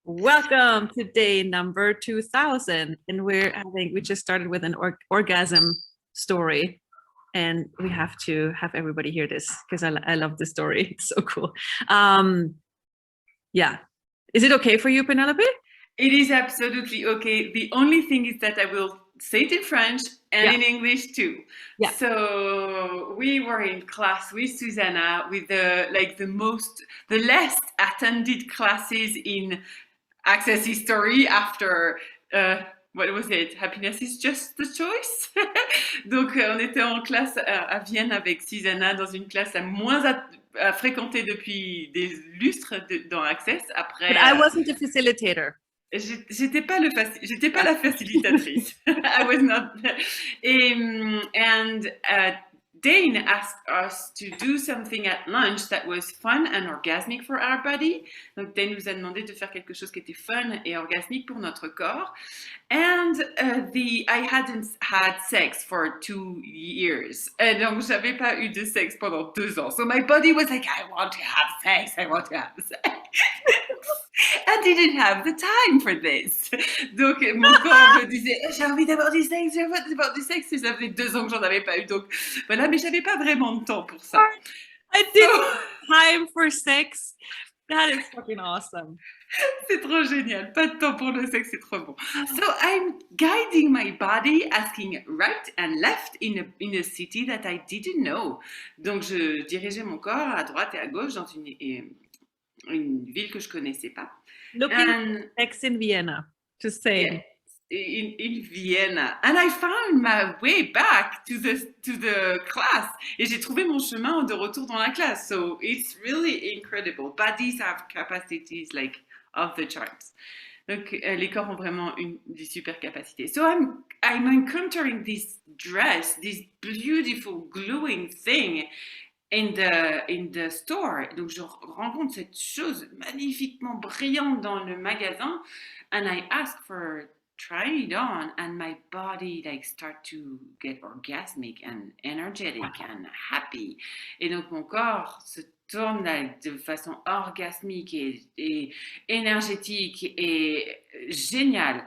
Welcome to day number 2000. And we just started with an orgasm story. And we have to have everybody hear this because I love the story. It's so cool. Yeah. Is it okay for you, Penelope? It is absolutely okay. The only thing is that I will say it in French and in English too. Yeah. So we were in class with Susanna with the less attended classes in Access History after what was it? Happiness is just the choice. Donc on était en classe à Vienne avec Susanna dans une classe la moins fréquentée depuis des lustres dans Access. Après, But I wasn't a facilitator. J'étais pas la facilitatrice. I was not. And Dane asked us to do something at lunch that was fun and orgasmic for our body. Donc Dane nous a demandé de faire quelque chose qui était fun et orgasmique pour notre corps. And I hadn't had sex for 2 years. Et donc j'avais pas eu de sexe pendant 2 ans. So my body was like, I want to have sex, I want to have sex. I didn't have the time for this. Donc mon corps me disait, j'ai envie d'avoir du sexe, j'ai envie d'avoir du sexe. Et ça faisait 2 ans que j'en avais pas eu. Donc voilà, mais j'avais pas vraiment de temps pour ça. I didn't have time for sex. That is fucking awesome. C'est trop génial. Pas de temps pour le sexe, c'est trop bon. So I'm guiding my body, asking right and left in a city that I didn't know. Donc je dirigeais mon corps à droite et à gauche dans une ville que je connaissais pas. Looking sex in Vienna, just saying. Yeah, in Vienna. And I found my way back to the class. Et j'ai trouvé mon chemin de retour dans la classe. So it's really incredible. Bodies have capacities like of the charts. Donc les corps ont vraiment des super capacités. So I'm encountering this dress, this beautiful glowing thing in the store. Donc je rencontre cette chose magnifiquement brillante dans le magasin, and I ask for trying it on, and my body like start to get orgasmic and energetic and happy. Et donc mon corps se tourne de façon orgasmique et énergétique et géniale.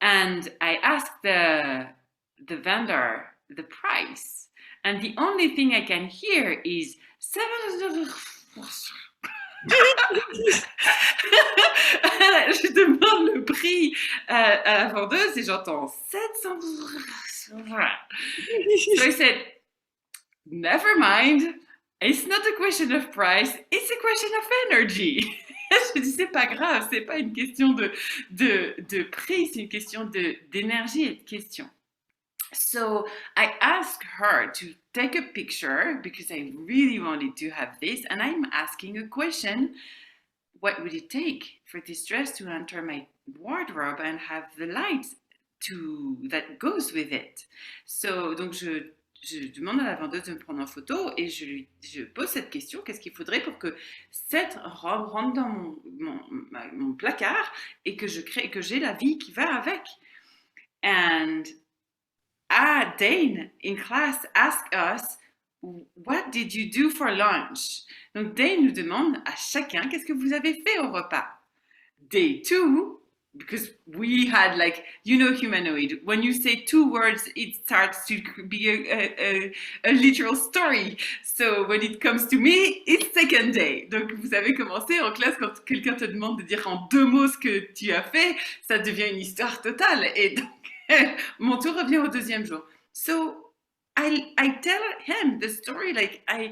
And I ask the vendor the price. And the only thing I can hear is je demande le prix à la vendeuse et j'entends 700. So I said, never mind. It's not a question of price, it's a question of energy. Je dis, c'est pas grave, c'est pas une question de prix, c'est une question d'énergie et de question. So I asked her to take a picture because I really wanted to have this, and I'm asking a question. What would it take for this dress to enter my wardrobe and have the light that goes with it? So, donc je demande à la vendeuse de me prendre en photo et je pose cette question, qu'est-ce qu'il faudrait pour que cette robe rentre dans mon placard et que j'ai la vie qui va avec? And Dane in class asked us, what did you do for lunch? Donc Dane nous demande à chacun, qu'est-ce que vous avez fait au repas? Day 2, because we had humanoid. When you say 2 words, it starts to be a literal story. So when it comes to me, it's second day. Donc vous avez commencé en classe, quand quelqu'un te demande de dire en 2 mots ce que tu as fait, ça devient une histoire totale. Et donc mon tour revient au 2e jour. So I tell him the story, like I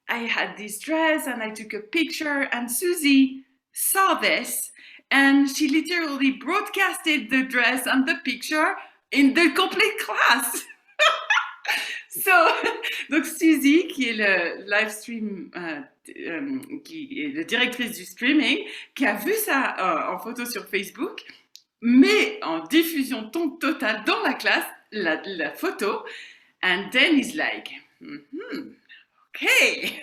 had this dress and I took a picture and Susie saw this and she literally broadcasted the dress and the picture in the complete class. So, donc Susie, qui est le live stream, qui est la directrice du streaming, qui a vu ça en photo sur Facebook, mais en diffusion totale dans la classe, la photo. And then he's like, okay.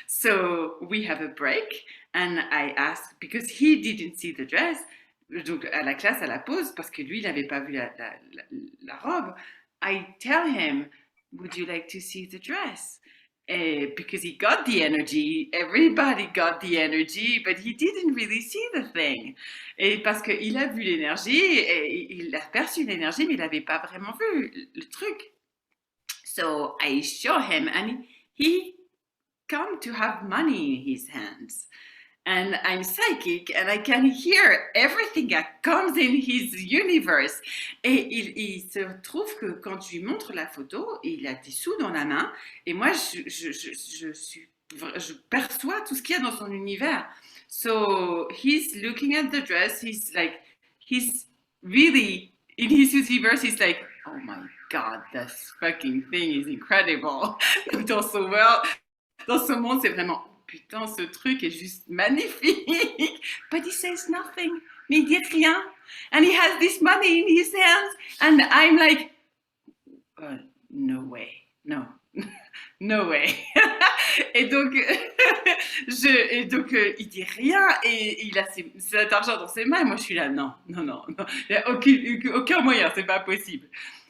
So we have a break and I ask, because he didn't see the dress, donc à la classe, à la pause, parce que lui, il n'avait pas vu la robe, I tell him, would you like to see the dress? because he got the energy, everybody got the energy, but he didn't really see the thing. Et parce qu'il a vu l'énergie, et il a perçu l'énergie, mais il n'avait pas vraiment vu le truc. So I show him, and he come to have money in his hands. And I'm psychic, and I can hear everything that comes in his universe. Et il se trouve que quand je lui montre la photo, il a des sous dans la main, et moi, je perçois tout ce qu'il y a dans son univers. So he's looking at the dress, he's really, in his universe, he's like, oh my God, this fucking thing is incredible. Dans ce monde, c'est vraiment... Putain, ce truc est juste magnifique. But he says nothing. Mais il dit rien. And he has this money in his hands. And I'm like, no way. No. No way. Et donc, il dit rien et il a cet argent dans ses mains. Et moi, je suis là, non. Il n'y a aucun moyen, c'est pas possible.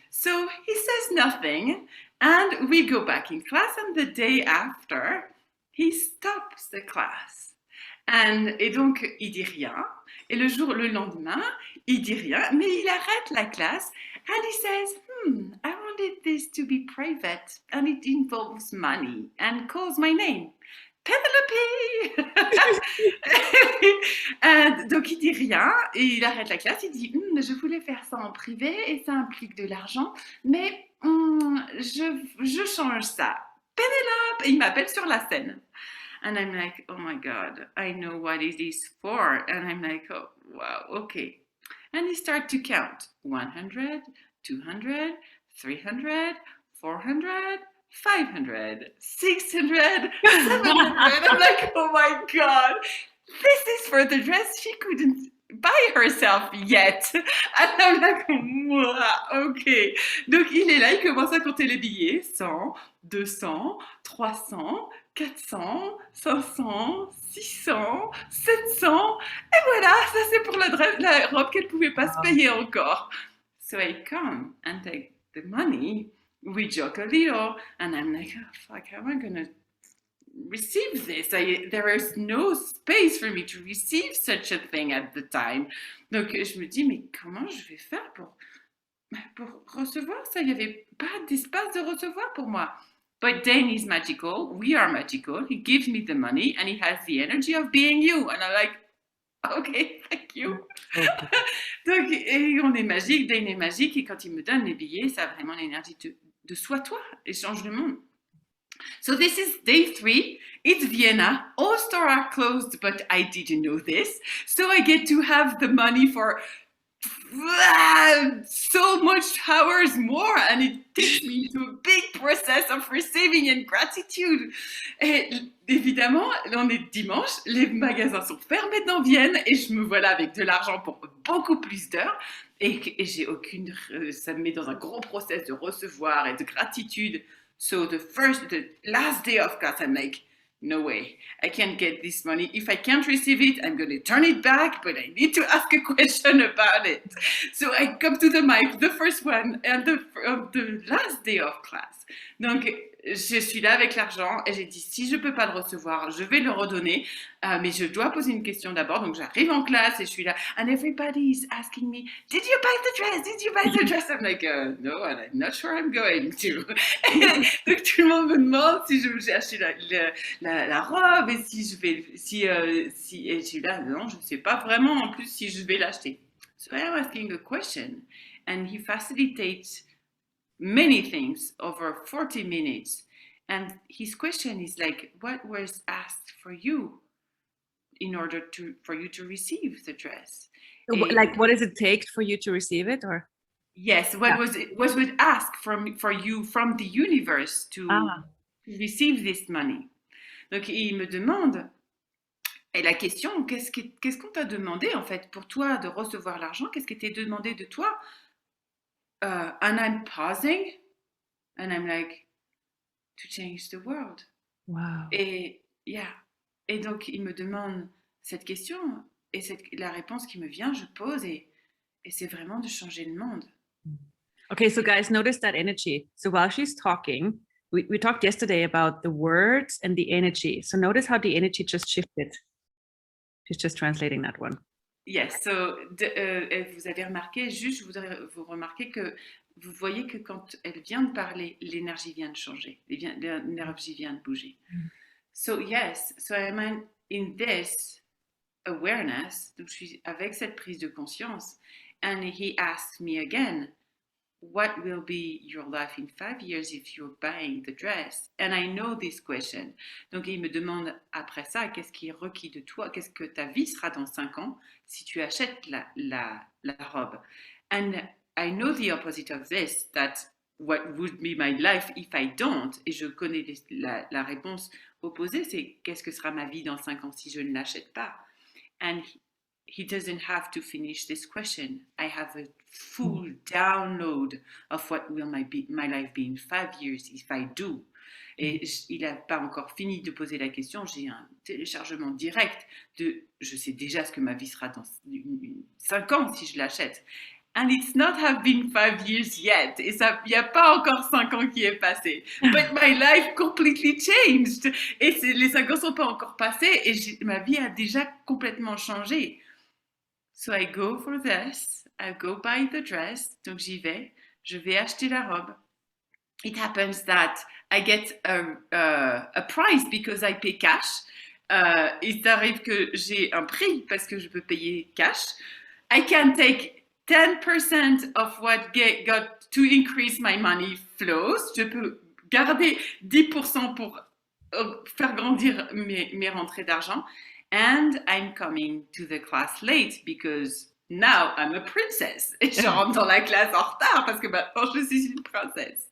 So he says nothing. And we go back in class. And the day after, he stops the class. Et donc, il dit rien. Et le lendemain, il dit rien, mais il arrête la classe. And he says, I wanted this to be private, and it involves money, and calls my name. Penelope! Donc, il dit rien, et il arrête la classe. Il dit, je voulais faire ça en privé, et ça implique de l'argent, mais je change ça. Penelope! Et il m'appelle sur la scène. And I'm like, oh my God, I know what it is for. And I'm like, oh, wow, okay. And he starts to count 100, 200, 300, 400, 500, 600, 700. I'm like, oh my God, this is for the dress she couldn't buy herself yet. And I'm like, wow, okay. Donc il est là, il commence à compter les billets, 100, 200, 300, 400, 500, 600, 700. Et voilà, ça c'est pour la robe qu'elle ne pouvait pas se payer encore. So I come and take the money. We joke a little. And I'm like, oh, fuck, how am I going to receive this? There is no space for me to receive such a thing at the time. Donc je me dis, mais comment je vais faire pour recevoir ça? Il n'y avait pas d'espace de recevoir pour moi. But Dane is magical. We are magical. He gives me the money and he has the energy of being you. And I'm like, okay, thank you. Okay. Donc, et on est magique, Dane est magique. Et quand il me donne les billets, ça a vraiment l'énergie de sois-toi et change le monde. So this is day 3. It's Vienna. All stores are closed, but I didn't know this. So I get to have the money for so much hours more, and it takes me to a big process of receiving and gratitude. Et évidemment, on est dimanche, les magasins sont fermés dans Vienne et je me vois là avec de l'argent pour beaucoup plus d'heures et j'ai aucune, ça me met dans un gros process de recevoir et de gratitude. So the last day of class, I'm like, no way, I can't get this money. If I can't receive it, I'm going to turn it back, but I need to ask a question about it. So I come to the mic, the first one, and the last day of class. Donc, je suis là avec l'argent et j'ai dit, si je ne peux pas le recevoir, je vais le redonner, mais je dois poser une question d'abord. Donc, j'arrive en classe et je suis là, and everybody is asking me, did you buy the dress? Did you buy the dress? I'm like, no, and I'm not sure I'm going to. Donc, tout le monde me demande si j'ai acheté la robe et si je vais, et je suis là, non, je ne sais pas vraiment en plus si je vais l'acheter. So I'm asking a question and he facilitates many things over 40 minutes. And his question is like, what was asked for you in order for you to receive the dress? Like, what does it take for you to receive it? Or yes, what was asked for you from the universe to receive this money? Donc, il me demande, et la question, qu'est-ce qu'on t'a demandé en fait pour toi de recevoir l'argent? Qu'est-ce qui t'est demandé de toi? And I'm pausing, and I'm like, to change the world. Wow. Et donc il me demande cette question, et la réponse qui me vient, je pose, et c'est vraiment de changer le monde. Okay, so guys, notice that energy. So while she's talking, we talked yesterday about the words and the energy. So notice how the energy just shifted. She's just translating that one. Yes, so vous avez remarqué, juste je voudrais vous remarquer que vous voyez que quand elle vient de parler, l'énergie vient de changer, l'énergie vient de bouger. So yes, so I'm in this awareness, donc je suis avec cette prise de conscience, and he asked me again, what will be your life in 5 years if you're buying the dress? And I know this question. Donc il me demande après ça, qu'est-ce qui est requis de toi? Qu'est-ce que ta vie sera dans 5 ans si tu achètes la robe? And I know the opposite of this, that what would be my life if I don't? Et je connais la réponse opposée, c'est qu'est-ce que sera ma vie dans 5 ans si je ne l'achète pas? And he doesn't have to finish this question. I have a full download of what will my life be in 5 years if I do. Et il n'a pas encore fini de poser la question. J'ai un téléchargement direct de je sais déjà ce que ma vie sera dans 5 ans si je l'achète. And it's not have been 5 years yet. Et ça, il n'y a pas encore 5 ans qui est passé. But my life completely changed. Et les 5 ans ne sont pas encore passés et ma vie a déjà complètement changé. So I go for this. I go buy the dress. Donc j'y vais. Je vais acheter la robe. It happens that I get a price because I pay cash. Il arrive que j'ai un prix parce que je peux payer cash. I can take 10% of what got to increase my money flows. Je peux garder 10% pour faire grandir mes rentrées d'argent. And I'm coming to the class late because now I'm a princess. Et je rentre dans la classe en retard parce que maintenant je suis une princesse.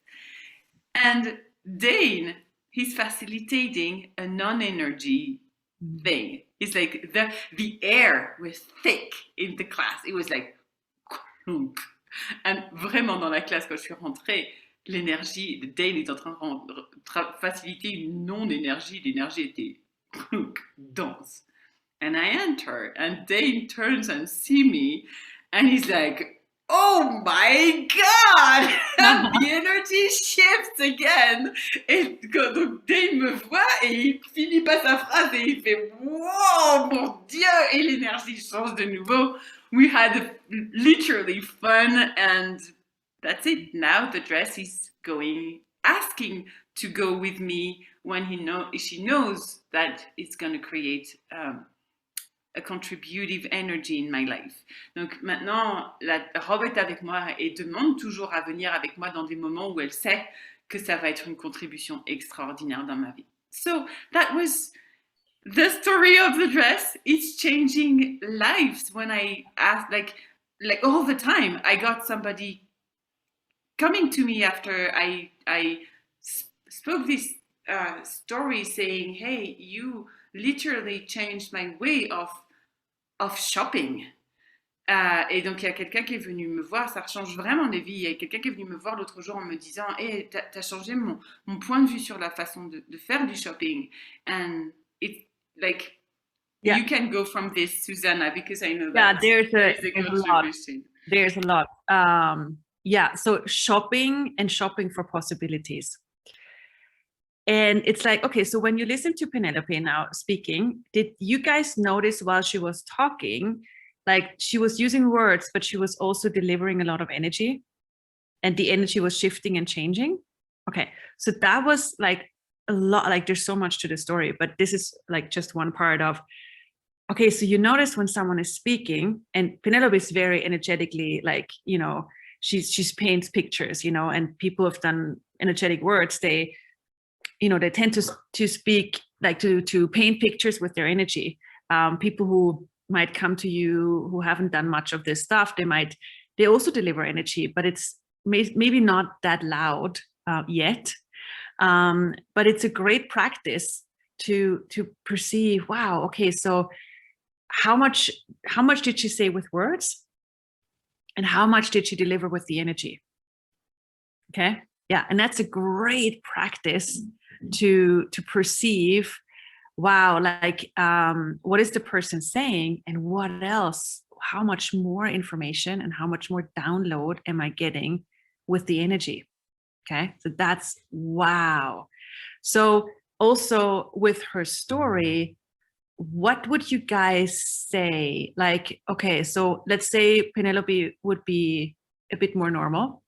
And Dane, he's facilitating a non-energy thing. It's like the air was thick in the class. It was like, and vraiment dans la classe quand je suis rentrée, l'énergie de Dane est en train de faciliter une non-énergie. L'énergie était dense. And I enter, and Dane turns and see me, and he's like, oh my God! And the energy shifts again. Et donc Dane me voit et il finit pas sa phrase et il fait, wow, mon Dieu! Et l'énergie change de nouveau. We had literally fun, and that's it. Now the dress is asking to go with me when she knows that it's going to create a contributive energy in my life. Donc maintenant, la robe est avec moi et demande toujours à venir avec moi dans des moments où elle sait que ça va être une contribution extraordinaire dans ma vie. So that was the story of the dress. It's changing lives. When I asked, like all the time, I got somebody coming to me after I spoke this story saying, hey, you literally changed my way of shopping. Et donc, il y a quelqu'un qui est venu me voir, ça change vraiment des vies. Il y a quelqu'un qui est venu me voir l'autre jour en me disant, hey, t'as changé mon point de vue sur la façon de faire du shopping. And it's like, you can go from this, Susanna, because I know that there's a lot. So shopping and shopping for possibilities. And it's like, okay, so when you listen to Penelope now speaking, did you guys notice while she was talking, like she was using words, but she was also delivering a lot of energy, and the energy was shifting and changing? Okay, so that was like a lot, like there's so much to the story, but this is like just one part of, okay, so you notice when someone is speaking, and Penelope is very energetically, like, you know, she's paints pictures, you know, and people have done energetic words, they tend to speak, like to paint pictures with their energy. People who might come to you who haven't done much of this stuff, they also deliver energy, but it's maybe not that loud yet. But it's a great practice to perceive, wow, okay, so how much did she say with words, and how much did she deliver with the energy? Okay, yeah, and that's a great practice to perceive, wow, like what is the person saying, and what else, how much more information and how much more download am I getting with the energy? Okay, so that's wow. So also with her story, what would you guys say? Like, okay, so let's say Penelope would be a bit more normal.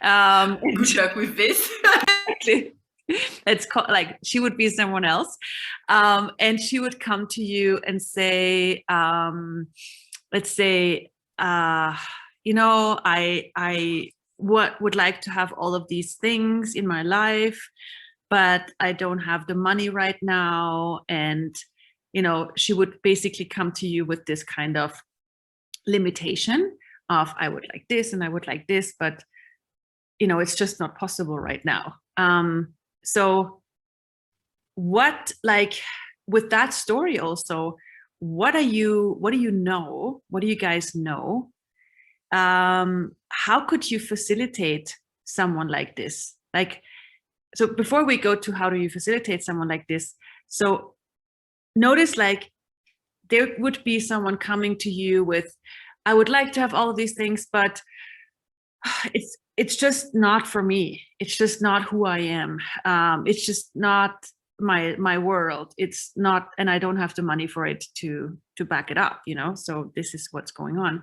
Good luck with this. Exactly. It's called, like, she would be someone else, and she would come to you and say, let's say, you know, I would like to have all of these things in my life, but I don't have the money right now. And, you know, she would basically come to you with this kind of limitation of, I would like this and I would like this, but, you know, it's just not possible right now. So what, like, with that story also, what do you know? What do you guys know? How could you facilitate someone like this? Like, so before we go to how do you facilitate someone like this, so notice, like, there would be someone coming to you with, I would like to have all of these things, but it's just not for me. It's just not who I am. It's just not my world. It's not, and I don't have the money for it to back it up, you know. So this is what's going on.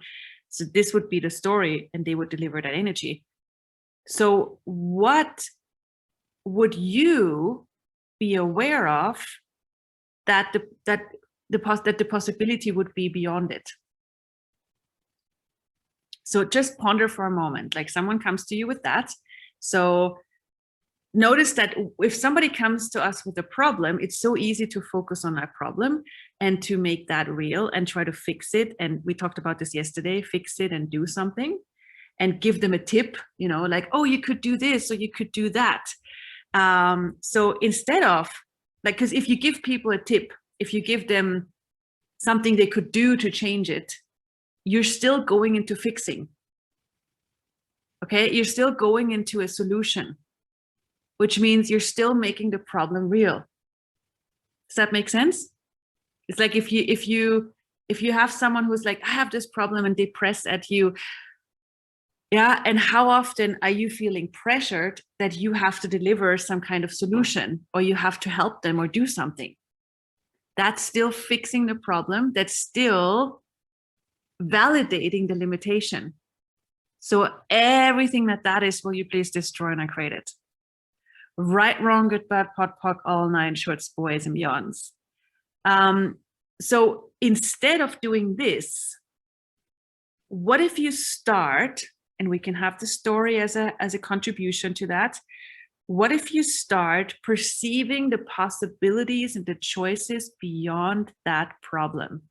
So this would be the story, and they would deliver that energy. So what would you be aware of that the possibility would be beyond it? So just ponder for a moment, like someone comes to you with that. So notice that if somebody comes to us with a problem, it's so easy to focus on that problem and to make that real and try to fix it. And we talked about this yesterday, fix it and do something and give them a tip, you know, like, oh, you could do this or you could do that. So instead of, like, because if you give people a tip, if you give them something they could do to change it, you're still going into fixing. Okay, you're still going into a solution, which means you're still making the problem real. Does that make sense? It's like if you have someone who's like, I have this problem, and they press at you. Yeah, and how often are you feeling pressured that you have to deliver some kind of solution, or you have to help them or do something? That's still fixing the problem. That's still validating the limitation. So everything that is, will you please destroy and I create it. Right, wrong, good, bad, pot, pock, all nine shorts, boys and beyonds. So instead of doing this, what if you start, and we can have the story as a contribution to that. What if you start perceiving the possibilities and the choices beyond that problem?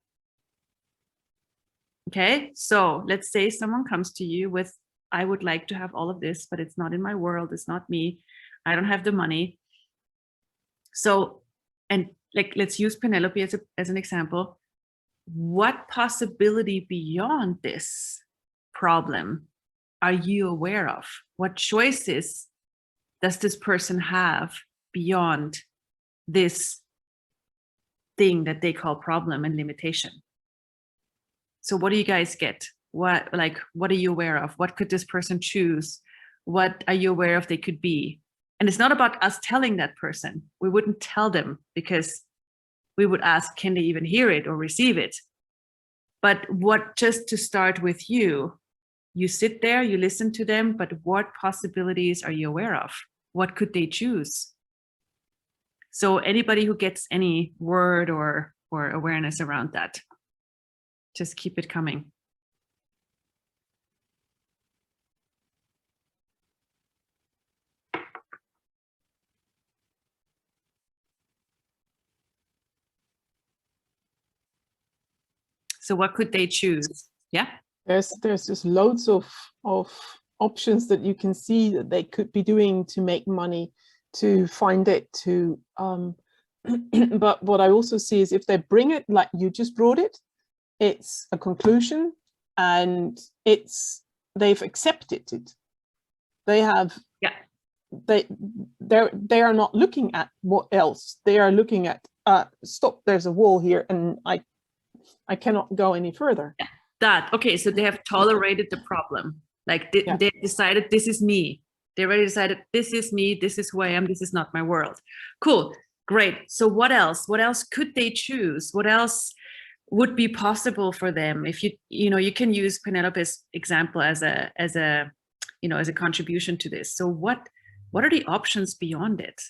Okay, so let's say someone comes to you with, I would like to have all of this, but it's not in my world, it's not me, I don't have the money. So, and like, let's use Penelope as an example. What possibility beyond this problem are you aware of? What choices does this person have beyond this thing that they call problem and limitation? So what do you guys get? What are you aware of? What could this person choose? What are you aware of they could be? And it's not about us telling that person. We wouldn't tell them because we would ask, can they even hear it or receive it? But what, just to start with you sit there, you listen to them, but what possibilities are you aware of? What could they choose? So anybody who gets any word or awareness around that, just keep it coming. So what could they choose? Yeah. There's just loads of options that you can see that they could be doing to make money, to find it, to but what I also see is if they bring it like you just brought it, it's a conclusion and they've accepted it. They have, yeah, they are not looking at what else. They are looking at stop, there's a wall here and I cannot go any further. Yeah. That, okay, so they have tolerated the problem. Like Yeah. they decided, this is me. They already decided, this is me, this is who I am, this is not my world. Cool, great. So what else? What else could they choose? What else would be possible for them? If you can use Penelope's example as a contribution to this. So what are the options beyond it?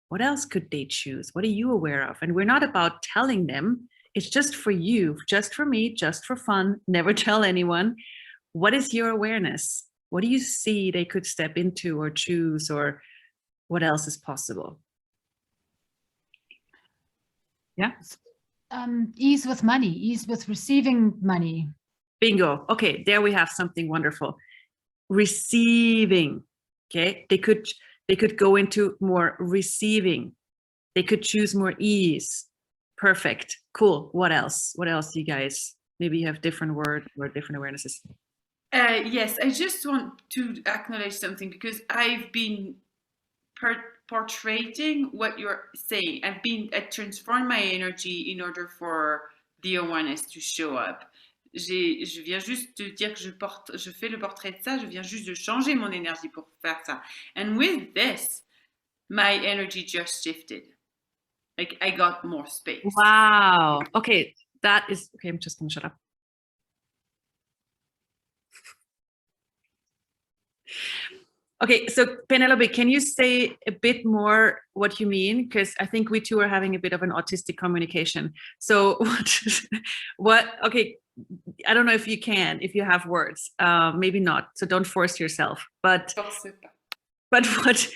What else could they choose? What are you aware of? And we're not about telling them. It's just for you, just for me, just for fun. Never tell anyone. What is your awareness? What do you see they could step into or choose, or what else is possible? Yeah. Ease with money, ease with receiving money. Bingo. Okay, there we have something wonderful. Receiving. Okay, they could go into more receiving. They could choose more ease. Perfect. Cool. What else? What else, you guys? Maybe you have different words or different awarenesses. Yes, I just want to acknowledge something, because I've been portraying what you're saying. I transformed my energy in order for the awareness to show up. Je viens juste de dire que je fais le portrait de ça, je viens juste de changer mon énergie pour faire ça. And with this, my energy just shifted. Like, I got more space. Wow. Okay, that is, okay, I'm just gonna shut up. Okay, so Penelope, can you say a bit more what you mean? Because I think we two are having a bit of an autistic communication. So okay, I don't know if if you have words, maybe not, so don't force yourself. But what,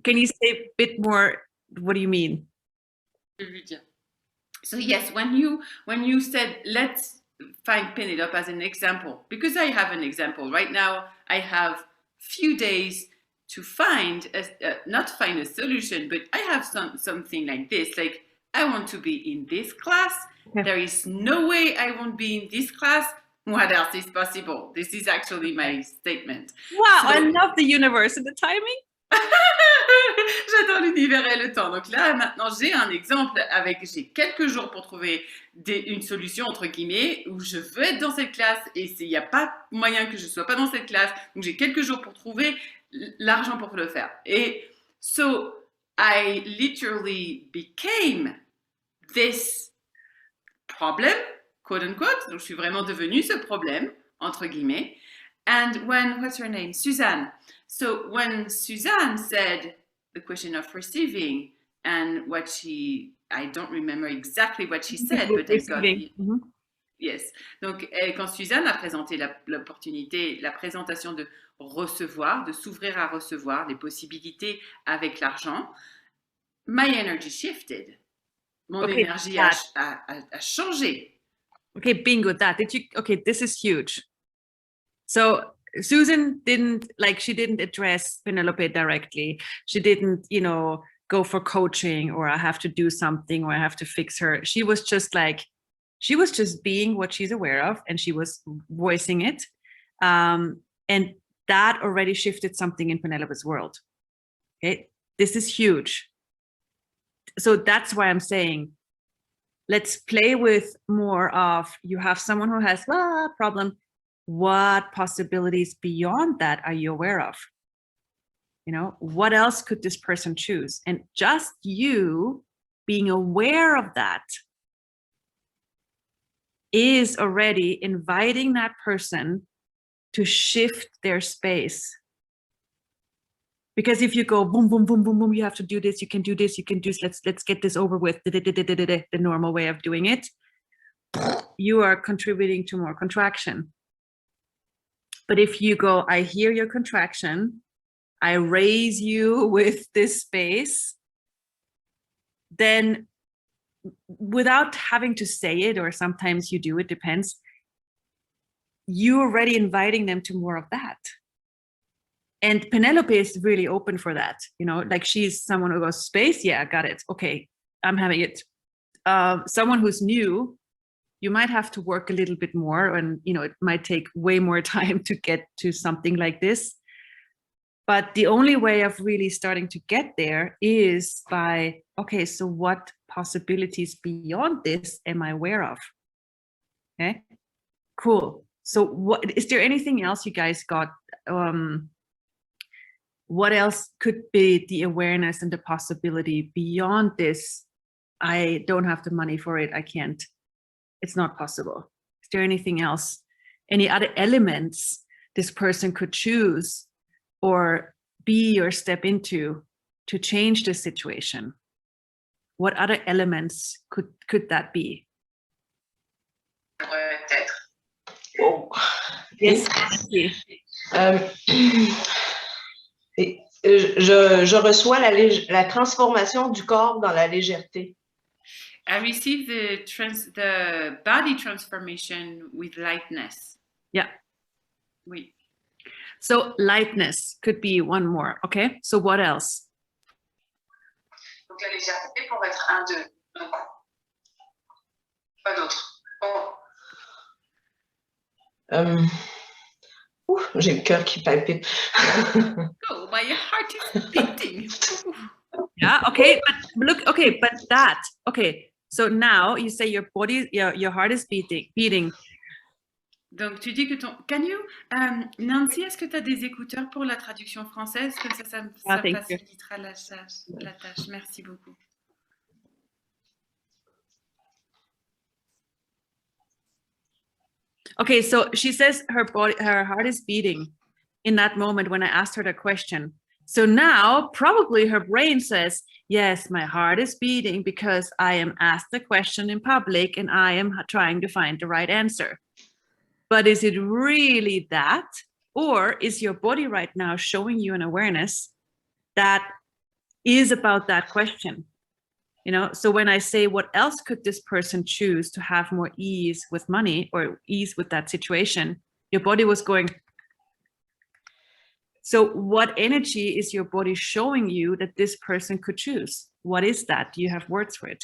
can you say a bit more, what do you mean? So yes, when you said, let's find Penelope as an example, because I have an example. Right now, I have few days to not find a solution, but I have something like this. Like, I want to be in this class. Yeah. There is no way I won't be in this class. What else is possible? This is actually my statement. Wow, So, I love the universe and the timing. J'adore l'univers et le temps. Donc là, maintenant, j'ai un exemple j'ai quelques jours pour trouver une solution, entre guillemets, où je veux être dans cette classe et il n'y a pas moyen que je ne sois pas dans cette classe. Donc j'ai quelques jours pour trouver l'argent pour le faire. Et so, I literally became this problem, quote unquote. Donc je suis vraiment devenue ce problème, entre guillemets. And what's her name? Suzanne. So when Suzanne said the question of receiving and I don't remember exactly what she said, but I got it. Yes. Donc, quand Suzanne a présenté l'opportunité, la présentation de recevoir, de s'ouvrir à recevoir, les possibilités avec l'argent, my energy shifted. Mon énergie a changé. Okay, bingo, okay, this is huge. So Susan didn't address Penelope directly. She didn't, go for coaching, or I have to do something, or I have to fix her. She was just being what she's aware of, and she was voicing it. And that already shifted something in Penelope's world. Okay, this is huge. So that's why I'm saying, let's play with more of, you have someone who has a problem. What possibilities beyond that are you aware of? What else could this person choose? And just you being aware of that is already inviting that person to shift their space. Because if you go boom, boom, boom, boom, boom, you have to do this, you can do this, you can do this, let's get this over with, the normal way of doing it, you are contributing to more contraction. But if you go, I hear your contraction, I raise you with this space, then without having to say it, or sometimes you do, it depends, you're already inviting them to more of that. And Penelope is really open for that, like she's someone who goes, space, yeah, got it, okay, I'm having it. Someone who's new, you might have to work a little bit more, and it might take way more time to get to something like this. But the only way of really starting to get there is by, okay, so what possibilities beyond this am I aware of? Okay, cool. So what is there anything else you guys got what else could be the awareness and the possibility beyond this? I don't have the money for it. I can't. It's not possible. Is there anything else? Any other elements this person could choose or be or step into to change the situation? What other elements could that be? Oh. Yes. Je reçois la transformation du corps dans la légèreté. I receive the body transformation with lightness. Yeah. Oui. So lightness could be one more. Okay. So what else? Donc la légèreté pour être un, deux. Donc, pas d'autre. Bon. J'ai le cœur qui palpite. Oh, my heart is beating. Yeah. Okay. But look. Okay. But that. Okay. So now you say your body, your heart is beating. Donc, tu dis que ton... Can you... Nancy, est-ce que tu as des écouteurs pour la traduction française? Comme ça me facilitera la tâche. Merci beaucoup. Okay, so she says her heart is beating in that moment when I asked her the question. So now probably her brain says, yes, my heart is beating because I am asked the question in public and I am trying to find the right answer. But is it really that? Or is your body right now showing you an awareness that is about that question? You know, so when I say, what else could this person choose to have more ease with money or ease with that situation? Your body was going. So what energy is your body showing you that this person could choose? What is that? Do you have words for it?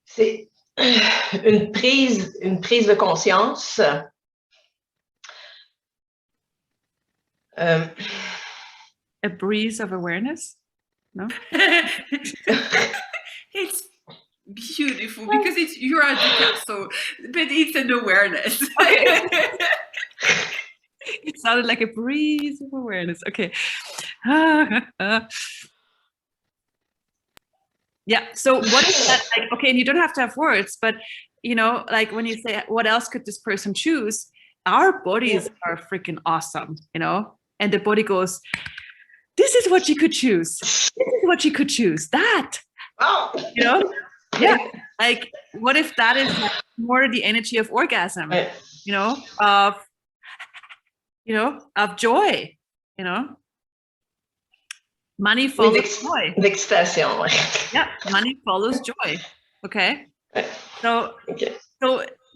C'est une prise de conscience. A breeze of awareness? No? It's beautiful because you're a Picasso, but it's an awareness. Okay. It sounded like a breeze of awareness. Okay. Yeah. So what is that like? Okay, and you don't have to have words, but you know, like when you say, what else could this person choose? Our bodies are freaking awesome, you know, and the body goes, this is what you could choose. This is what you could choose. That, you know, yeah. Like, what if that is like more the energy of orgasm, you know, of joy, you know? Money follows joy. D'excitation, ouais. Yeah, money follows joy. Okay. So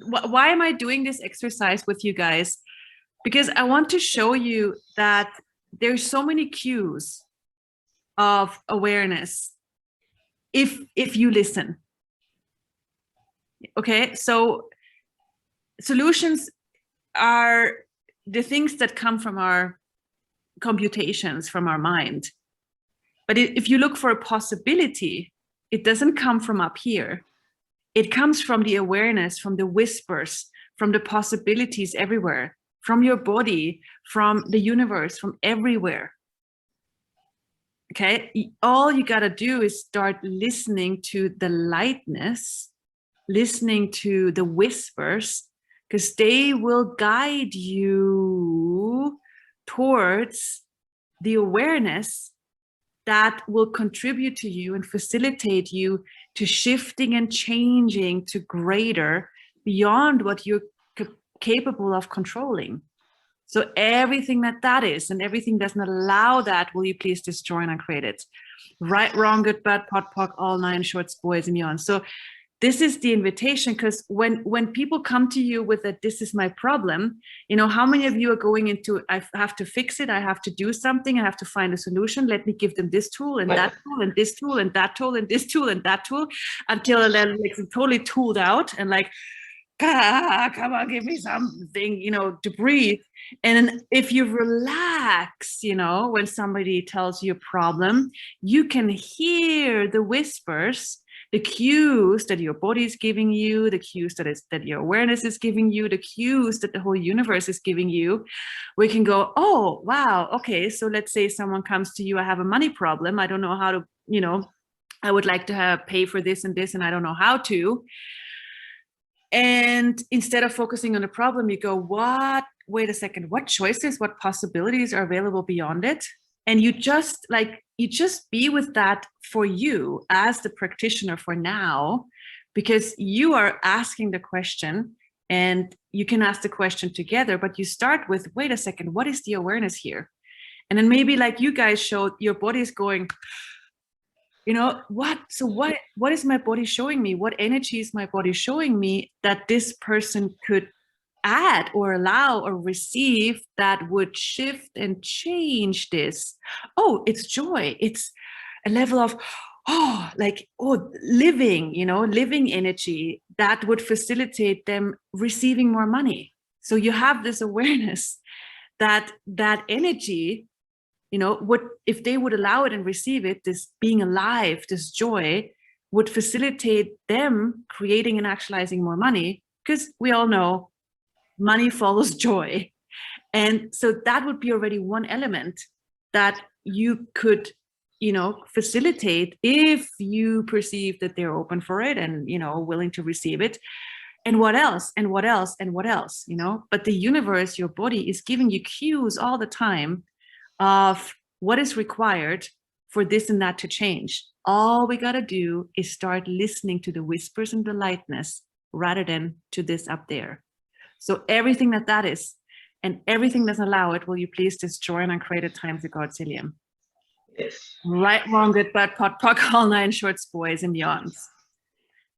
why am I doing this exercise with you guys? Because I want to show you that there's so many cues of awareness if you listen. Okay, so solutions are the things that come from our computations, from our mind. But if you look for a possibility, it doesn't come from up here. It comes from the awareness, from the whispers, from the possibilities everywhere, from your body, from the universe, from everywhere. Okay, all you gotta do is start listening to the lightness, listening to the whispers, because they will guide you towards the awareness that will contribute to you and facilitate you to shifting and changing to greater beyond what you're capable of controlling. So everything that is and everything doesn't allow that, will you please destroy and uncreate it? Right, wrong, good, bad, pot, pock, all nine shorts, boys, and beyond. So this is the invitation, because when people come to you with that, this is my problem, you know, how many of you are going into, I have to fix it, I have to do something, I have to find a solution, let me give them this tool and that tool and this tool and that tool and this tool and that tool, until they're like totally tooled out and like, come on, give me something, you know, to breathe. And if you relax, you know, when somebody tells you a problem, you can hear the whispers the cues that your body is giving you, the cues that your awareness is giving you, the cues that the whole universe is giving you, we can go, oh, wow, okay, so let's say someone comes to you, I have a money problem, I don't know how to, I would like to pay for this, and I don't know how to. And instead of focusing on the problem, you go, wait a second, what choices, what possibilities are available beyond it? And you just be with that for you as the practitioner for now, because you are asking the question, and you can ask the question together, but you start with, wait a second, what is the awareness here? And then maybe like you guys showed, your body is going, what is my body showing me? What energy is my body showing me that this person could add or allow or receive that would shift and change this? Oh, it's joy. It's a level of, living, living energy that would facilitate them receiving more money. So you have this awareness that energy, if they would allow it and receive it, this being alive, this joy, would facilitate them creating and actualizing more money, because we all know money follows joy. And so that would be already one element that you could, facilitate if you perceive that they're open for it and, willing to receive it. And what else, and what else, and what else, But the universe, your body, is giving you cues all the time of what is required for this and that to change. All we got to do is start listening to the whispers and the lightness rather than to this up there. So everything that is, and everything that's allow it, will you please destroy and uncreated times of Godzillion. Yes. Right, wrong, good, bad, pot, pock, all nine shorts, boys and beyonds.